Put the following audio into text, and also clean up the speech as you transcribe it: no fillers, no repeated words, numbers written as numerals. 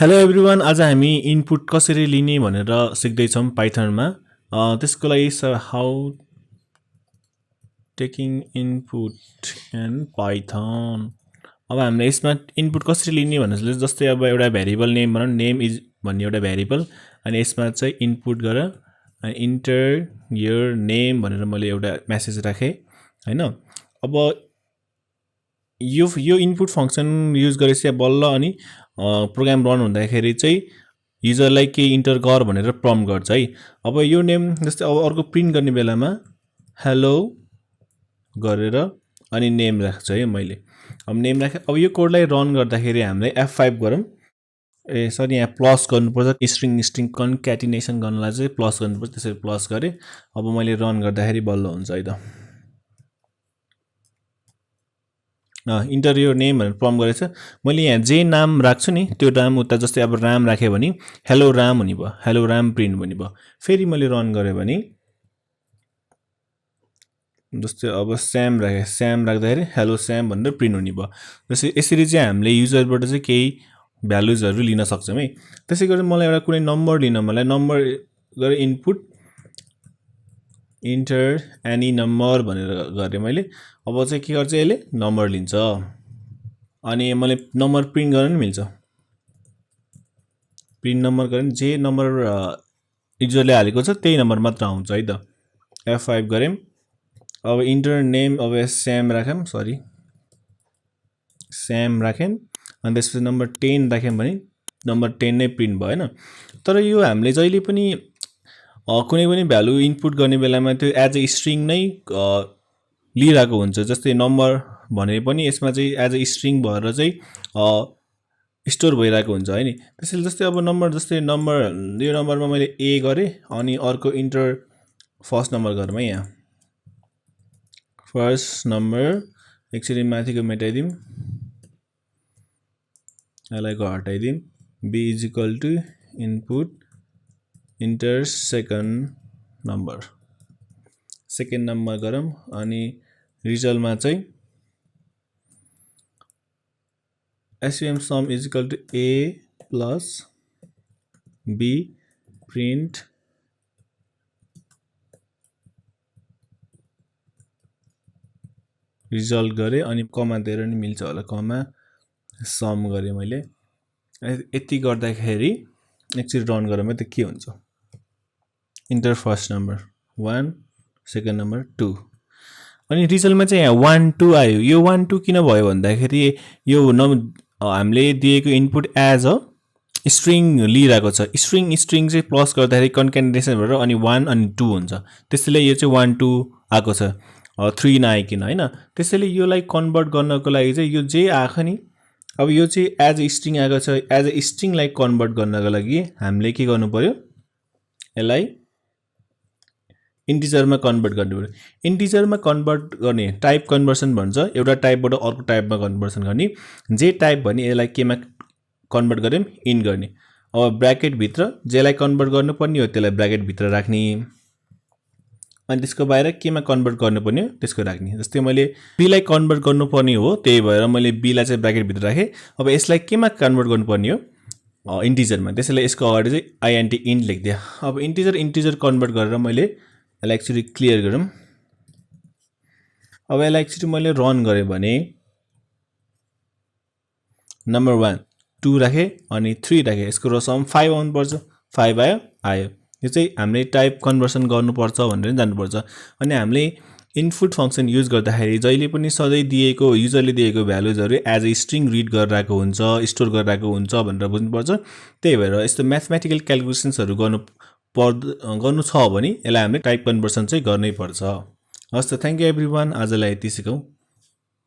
Hello everyone, आज हामी input कसरी लिने भनेर सिक्दैछौँ पाइथनमा। त्यसको लागि how taking input in Python. अब हामीले यसमा इनपुट कसरी लिने भनेर जस्तै अब एउटा भेरिएबल नेम भनौँ, नेम इज भन्ने एउटा भेरिएबल, अनि यसमा चाहिँ इनपुट गर इन्टर योर नेम भनेर मैले एउटा मेसेज राखेँ हैन। अब यो इनपुट फंक्सन युज गरेपछि बल्ल अनि प्रोग्राम रन हुँदाखेरि चाहिँ युजरलाई के इन्टर गर भनेर प्रम्प्ट गर्छ है। अब यो नेम जस्तै अब अर्को प्रिन्ट गर्ने बेलामा हेलो गरेर अनि नेम राख्छु है मैले। अब नेम राखेँ। अब यो कोडलाई रन गर्दाखेरि हामीले F5 गरौँ। सरी, यहाँ प्लस गर्नुपर्छ, स्ट्रिङ कन्क्याटिनेसन गर्नलाई चाहिँ प्लस गर्नुपर्छ, त्यसरी प्लस गरेँ। अब मैले रन गर्दाखेरि बल्ल हुन्छ है त। इन्टर योर नेम भनेर प्रम्प्ट गरेछ। मैले यहाँ जे नाम राख्छु नि त्यो नाम उता, जस्तै अब राम राखेँ भने हेलो राम हुने भयो, हेलो राम प्रिन्ट हुने भयो। फेरि मैले रन गरेँ भने जस्तै अब स्याम राखेँ, स्याम राख्दाखेरि हेलो स्याम भनेर प्रिन्ट हुने भयो। जस्तै यसरी चाहिँ हामीले युजरबाट चाहिँ केही भ्यालुजहरू लिन सक्छौँ है। त्यसै गरी मलाई एउटा कुनै नम्बर लिन, मलाई नम्बर गरेर इनपुट इन्टर एनी नम्बर भनेर गरेँ मैले। अब चाहिँ के गर्छ, यसले नम्बर लिन्छ अनि मैले नम्बर प्रिन्ट गर्न नि मिल्छ। प्रिन्ट नम्बर गरेँ, जे नम्बर युजरले हालेको छ त्यही नम्बर मात्र आउँछ है त। F5 गरेँ। अब इन्टर नेम अब स्याम राख्यौँ, सरी स्याम राख्यौँ, अनि त्यसपछि नम्बर 10 राख्यौँ भने नम्बर 10 नै प्रिन्ट भयो हैन। तर यो हामीले जहिले पनि कुनै पनि भ्यालु इनपुट गर्ने बेलामा त्यो एज ए स्ट्रिङ नै लिइरहेको हुन्छ। जस्तै नम्बर भने पनि यसमा चाहिँ एज ए स्ट्रिङ भएर चाहिँ स्टोर भइरहेको हुन्छ है नि। त्यसैले जस्तै अब नम्बर, जस्तै नम्बर यो नम्बरमा मैले ए गरेँ अनि अर्को इन्टर फर्स्ट नम्बर गरौँ है। यहाँ फर्स्ट नम्बर एकचोटि माथिको मेटाइदिउँ, यसलाई हटाइदिउँ। B is equal to input enter second number गरौँ अनि रिजल्टमा चाहिँ S U M sum is equal to A plus B print result गरेँ अनि कमा दिएर नि मिल्छ होला, कमा सम गरेँ मैले। यति गर्दाखेरि एकचोटि रन गरौँ त के हुन्छ। Enter first number 1, second number 2, अनि रिजल्टमा चाहिँ यहाँ 1 2 आयो। यो 1 2 किन भयो भन्दाखेरि यो हामीले दिएको इनपुट एज अ स्ट्रिङ लिइरहेको छ। स्ट्रिङ चाहिँ प्लस गर्दाखेरि कन्क्याटिनेसन भएर अनि 1 अनि 2 हुन्छ। त्यसैले यो चाहिँ 1 2 आएको छ, 3 नआइकन हैन। त्यसैले योलाई कन्भर्ट गर्नको लागि चाहिँ यो जे आएको नि, अब यो चाहिँ एज ए स्ट्रिङ आएको छ। एज ए स्ट्रिङलाई कन्भर्ट गर्नको लागि हामीले के गर्नु पर्यो, यसलाई इन्टिजरमा कन्भर्ट गर्नु पर्यो। इन्टिजरमा कन्भर्ट गर्ने टाइप कन्भर्सन भन्छ, एउटा टाइपबाट अर्को टाइपमा कन्भर्सन गर्ने। जे टाइप भने यसलाई केमा कन्भर्ट गर्यौँ, इन गर्ने। अब ब्र्याकेटभित्र जेलाई कन्भर्ट गर्नुपर्ने हो त्यसलाई ब्र्याकेटभित्र राख्ने, अनि त्यसको बाहिर केमा कन्भर्ट गर्नुपर्ने हो त्यसको राख्ने। जस्तै मैले बीलाई कन्भर्ट गर्नुपर्ने हो, त्यही भएर मैले बीलाई चाहिँ ब्र्याकेटभित्र राखेँ। अब यसलाई केमा कन्भर्ट गर्नुपर्ने हो, इन्टिजरमा, त्यसैले यसको अगाडि चाहिँ आइएनटी इन्ट लेखिदिएँ। अब इन्टिजर कन्भर्ट गरेर मैले यसलाई एक्चुअली क्लियर गरौँ। अब यसलाई एक्चुअली मैले रन गरेँ भने नम्बर 1 2 राखेँ अनि 3 राखेँ, यसको रो सम 5 आउनुपर्छ। 5 आयो। यो चाहिँ हामीले टाइप कन्भर्सन गर्नुपर्छ भनेर जान्नुपर्छ। अनि हामीले इनपुट फंक्सन युज गर्दाखेरि जहिले पनि सधैँ दिएको युजरले दिएको भ्यालुजहरू एज ए स्ट्रिङ रिड गरिरहेको हुन्छ, स्टोर गरिरहेको हुन्छ भनेर बुझ्नुपर्छ। त्यही भएर यस्तो म्याथमेटिकल क्याल्कुलेसन्सहरू गर्नु छ भने यसलाई हामीले टाइप कन्भर्सन चाहिँ गर्नै पर्छ। हस् त, थ्याङ्क यू एभ्रिवान, आजलाई यति सिकौँ।